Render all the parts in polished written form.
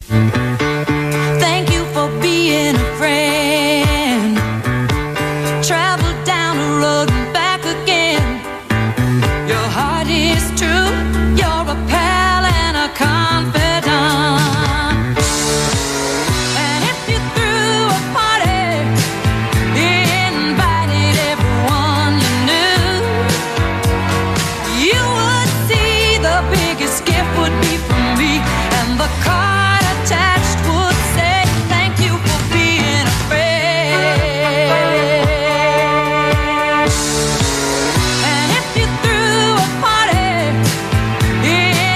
Thank you for being a friend. Travel down the road and back again. Your heart is true. You're a pal and a confidant. And if you threw a party, invited everyone you knew, you would see the biggest gift would be from me, and the card attached would say, thank you for being a friend. And if you threw a party,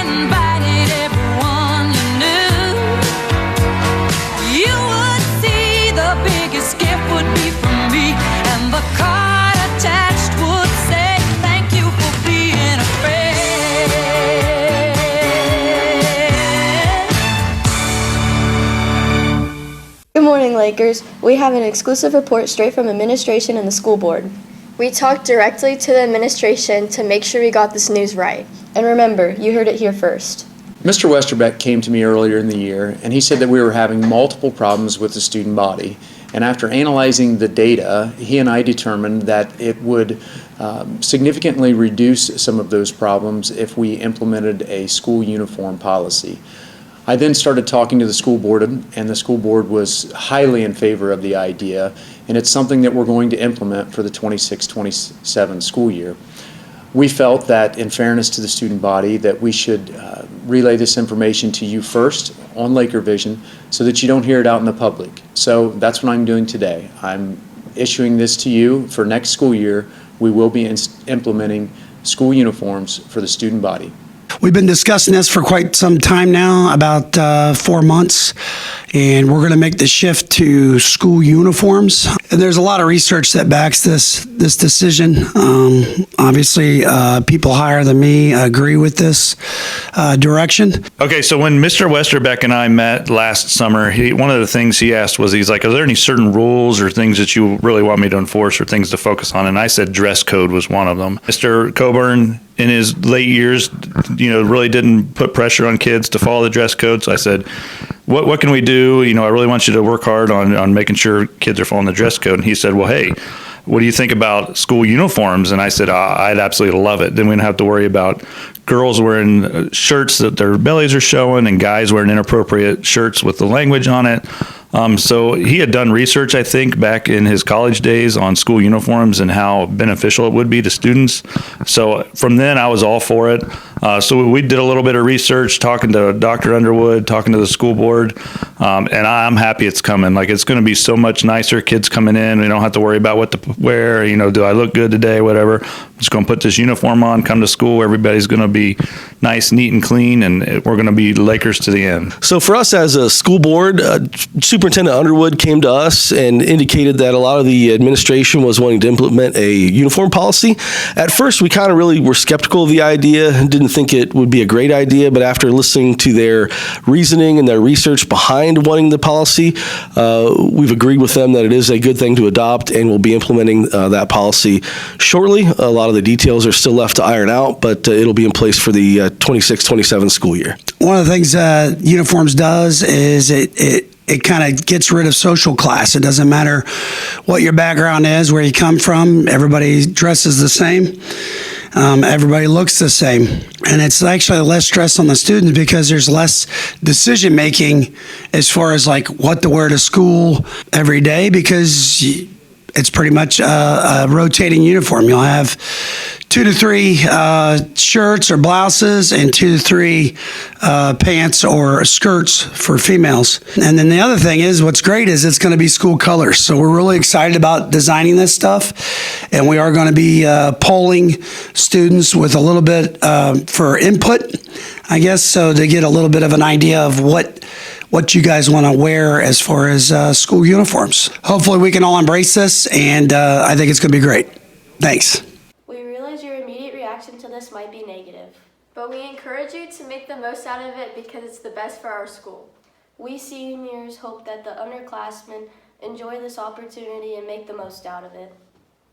invited everyone you knew, you would see the biggest gift would be from me, and the card attached would say, thank you for being a friend. Good morning, Lakers. We have an exclusive report straight from administration and the school board. We talked directly to the administration to make sure we got this news right. And remember, you heard it here first. Mr. Westerbeck came to me earlier in the year, and he said that we were having multiple problems with the student body. And after analyzing the data, he and I determined that it would significantly reduce some of those problems if we implemented a school uniform policy. I then started talking to the school board, and the school board was highly in favor of the idea, and it's something that we're going to implement for the 26-27 school year. We felt that, in fairness to the student body, that we should relay this information to you first on Lakervision so that you don't hear it out in the public. So that's what I'm doing today. I'm issuing this to you for next school year. We will be implementing school uniforms for the student body. We've been discussing this for quite some time now, about 4 months, and we're going to make the shift to school uniforms. And there's a lot of research that backs this decision. Obviously, people higher than me agree with this direction. Okay, so when Mr. Westerbeck and I met last summer, one of the things he asked was, he's like, are there any certain rules or things that you really want me to enforce or things to focus on? And I said dress code was one of them. Mr. Coburn, in his late years, really didn't put pressure on kids to follow the dress code. So I said, what can we do? I really want you to work hard on making sure kids are following the dress code. And he said, well, hey, what do you think about school uniforms? And I said, I'd absolutely love it. Then we don't have to worry about girls wearing shirts that their bellies are showing and guys wearing inappropriate shirts with the language on it. So he had done research, I think, back in his college days on school uniforms and how beneficial it would be to students. So from then, I was all for it. So we did a little bit of research, talking to Dr. Underwood, talking to the school board, and I'm happy it's coming. Like, it's going to be so much nicer. Kids coming in, we don't have to worry about what to wear. Do I look good today? Whatever. I'm just going to put this uniform on, come to school. Everybody's going to be nice, neat, and clean, and we're going to be Lakers to the end. So for us as a school board, Superintendent Underwood came to us and indicated that a lot of the administration was wanting to implement a uniform policy. At first, we kind of really were skeptical of the idea and didn't think it would be a great idea, but after listening to their reasoning and their research behind wanting the policy, we've agreed with them that it is a good thing to adopt, and we'll be implementing that policy shortly. A lot of the details are still left to iron out, but it'll be in place for the 26-27 school year. One of the things uniforms does is it kind of gets rid of social class. It doesn't matter what your background is, where you come from. Everybody dresses the same. Everybody looks the same. And it's actually less stress on the students because there's less decision making as far as like what to wear to school every day, because it's pretty much a rotating uniform. You'll have 2 to 3 shirts or blouses and 2 to 3 pants or skirts for females. And then the other thing is, what's great is it's going to be school colors. So we're really excited about designing this stuff. And we are going to be polling students with a little bit for input, I guess, so to get a little bit of an idea of what you guys want to wear as far as school uniforms. Hopefully we can all embrace this, and I think it's going to be great. Thanks. We realize your immediate reaction to this might be negative, but we encourage you to make the most out of it because it's the best for our school. We seniors hope that the underclassmen enjoy this opportunity and make the most out of it.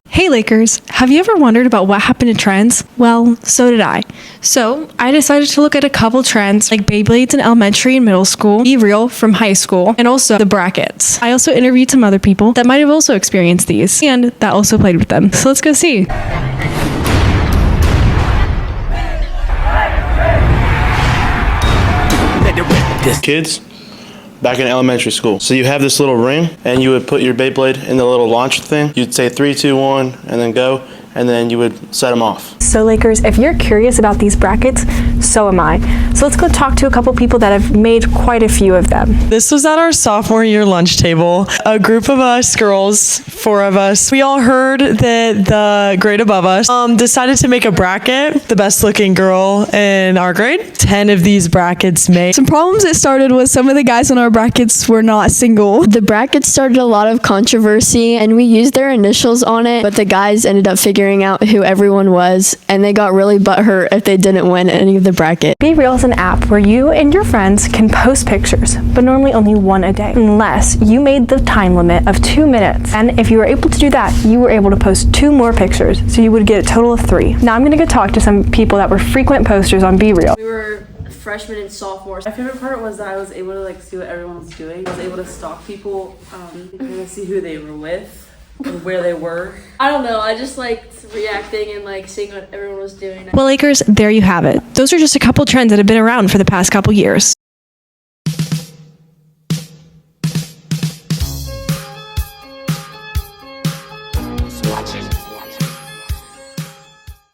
Hey Lakers, have you ever wondered about what happened to trends? Well, so did I. So I decided to look at a couple trends like Beyblades in elementary and middle school, Be Real from high school, and also the brackets. I also interviewed some other people that might have also experienced these and that also played with them. So let's go see. Kids, back in elementary school. So you have this little ring, and you would put your Beyblade in the little launch thing. You'd say 3, 2, 1, and then go, and then you would set them off. So Lakers, if you're curious about these brackets, so am I. So let's go talk to a couple people that have made quite a few of them. This was at our sophomore year lunch table. A group of us girls, 4 of us, we all heard that the grade above us decided to make a bracket, the best looking girl in our grade. 10 of these brackets made. Some problems it started was some of the guys on our brackets were not single. The brackets started a lot of controversy, and we used their initials on it, but the guys ended up figuring out who everyone was, and they got really butthurt if they didn't win any of the bracket. Be Real is an app where you and your friends can post pictures, but normally only 1 a day, unless you made the time limit of 2 minutes. And if you were able to do that, you were able to post 2 more pictures, so you would get a total of 3. Now I'm gonna go talk to some people that were frequent posters on Be Real. We were freshmen and sophomores. My favorite part was that I was able to see what everyone was doing. I was able to stalk people, to see who they were with and where they were. I don't know, I just liked reacting and seeing what everyone was doing. Well, Lakers, there you have it. Those are just a couple trends that have been around for the past couple years.